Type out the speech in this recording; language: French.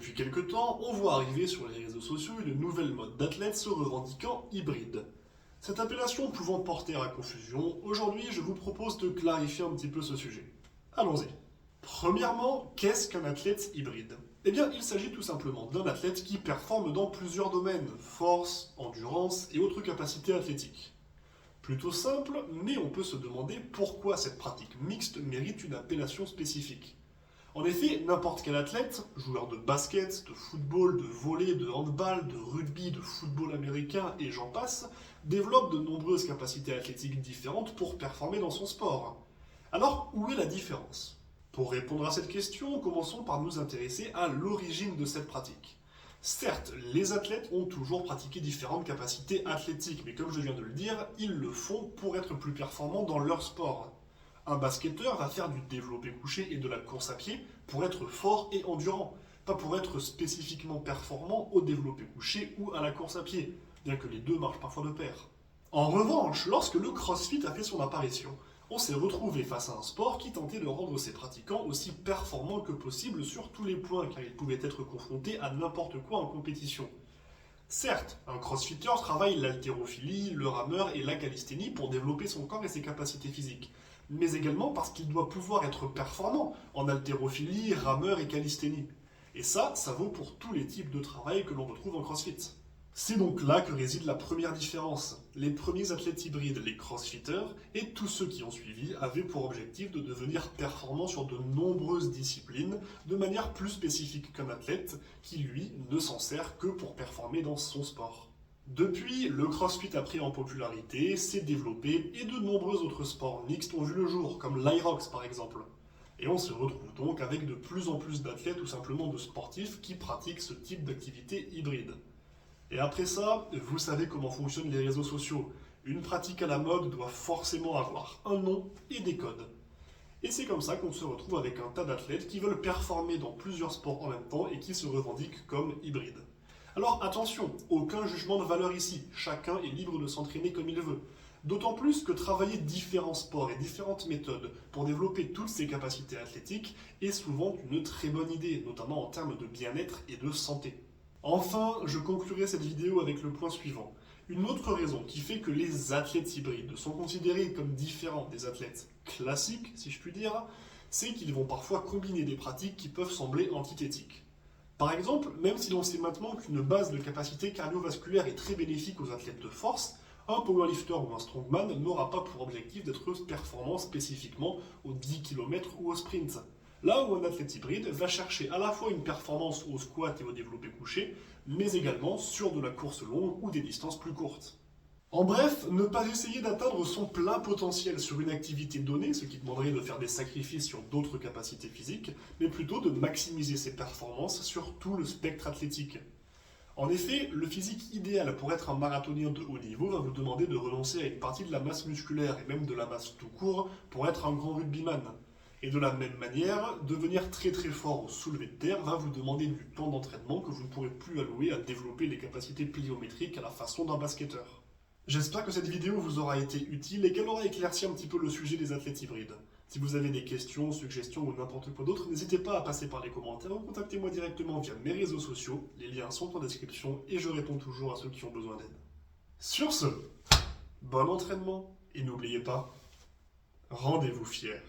Depuis quelque temps, on voit arriver sur les réseaux sociaux une nouvelle mode d'athlètes se revendiquant hybride. Cette appellation pouvant porter à confusion, aujourd'hui je vous propose de clarifier un petit peu ce sujet. Allons-y. Premièrement, qu'est-ce qu'un athlète hybride? Eh bien, il s'agit tout simplement d'un athlète qui performe dans plusieurs domaines, force, endurance et autres capacités athlétiques. Plutôt simple, mais on peut se demander pourquoi cette pratique mixte mérite une appellation spécifique. En effet, n'importe quel athlète, joueur de basket, de football, de volley, de handball, de rugby, de football américain et j'en passe, développe de nombreuses capacités athlétiques différentes pour performer dans son sport. Alors, où est la différence? Pour répondre à cette question, commençons par nous intéresser à l'origine de cette pratique. Certes, les athlètes ont toujours pratiqué différentes capacités athlétiques, mais comme je viens de le dire, ils le font pour être plus performants dans leur sport. Un basketteur va faire du développé couché et de la course à pied pour être fort et endurant, pas pour être spécifiquement performant au développé couché ou à la course à pied, bien que les deux marchent parfois de pair. En revanche, lorsque le CrossFit a fait son apparition, on s'est retrouvé face à un sport qui tentait de rendre ses pratiquants aussi performants que possible sur tous les points, car ils pouvaient être confrontés à n'importe quoi en compétition. Certes, un crossfitter travaille l'haltérophilie, le rameur et la calisthénie pour développer son corps et ses capacités physiques, mais également parce qu'il doit pouvoir être performant en haltérophilie, rameur et calisthénie. Et ça vaut pour tous les types de travail que l'on retrouve en crossfit. C'est donc là que réside la première différence. Les premiers athlètes hybrides, les crossfitters, et tous ceux qui ont suivi, avaient pour objectif de devenir performants sur de nombreuses disciplines, de manière plus spécifique qu'un athlète, qui lui ne s'en sert que pour performer dans son sport. Depuis, le CrossFit a pris en popularité, s'est développé, et de nombreux autres sports mixtes ont vu le jour, comme l'Irox par exemple. Et on se retrouve donc avec de plus en plus d'athlètes ou simplement de sportifs qui pratiquent ce type d'activité hybride. Et après ça, vous savez comment fonctionnent les réseaux sociaux. Une pratique à la mode doit forcément avoir un nom et des codes. Et c'est comme ça qu'on se retrouve avec un tas d'athlètes qui veulent performer dans plusieurs sports en même temps et qui se revendiquent comme hybrides. Alors attention, aucun jugement de valeur ici, chacun est libre de s'entraîner comme il veut. D'autant plus que travailler différents sports et différentes méthodes pour développer toutes ses capacités athlétiques est souvent une très bonne idée, notamment en termes de bien-être et de santé. Enfin, je conclurai cette vidéo avec le point suivant. Une autre raison qui fait que les athlètes hybrides sont considérés comme différents des athlètes classiques, si je puis dire, c'est qu'ils vont parfois combiner des pratiques qui peuvent sembler antithétiques. Par exemple, même si l'on sait maintenant qu'une base de capacité cardiovasculaire est très bénéfique aux athlètes de force, un powerlifter ou un strongman n'aura pas pour objectif d'être performant spécifiquement aux 10 km ou au sprint. Là où un athlète hybride va chercher à la fois une performance au squat et au développé couché, mais également sur de la course longue ou des distances plus courtes. En bref, ne pas essayer d'atteindre son plein potentiel sur une activité donnée, ce qui demanderait de faire des sacrifices sur d'autres capacités physiques, mais plutôt de maximiser ses performances sur tout le spectre athlétique. En effet, le physique idéal pour être un marathonien de haut niveau va vous demander de renoncer à une partie de la masse musculaire et même de la masse tout court pour être un grand rugbyman. Et de la même manière, devenir très très fort au soulevé de terre va vous demander du temps d'entraînement que vous ne pourrez plus allouer à développer les capacités pliométriques à la façon d'un basketteur. J'espère que cette vidéo vous aura été utile et qu'elle aura éclairci un petit peu le sujet des athlètes hybrides. Si vous avez des questions, suggestions ou n'importe quoi d'autre, n'hésitez pas à passer par les commentaires ou contactez-moi directement via mes réseaux sociaux. Les liens sont en description et je réponds toujours à ceux qui ont besoin d'aide. Sur ce, bon entraînement et n'oubliez pas, rendez-vous fiers.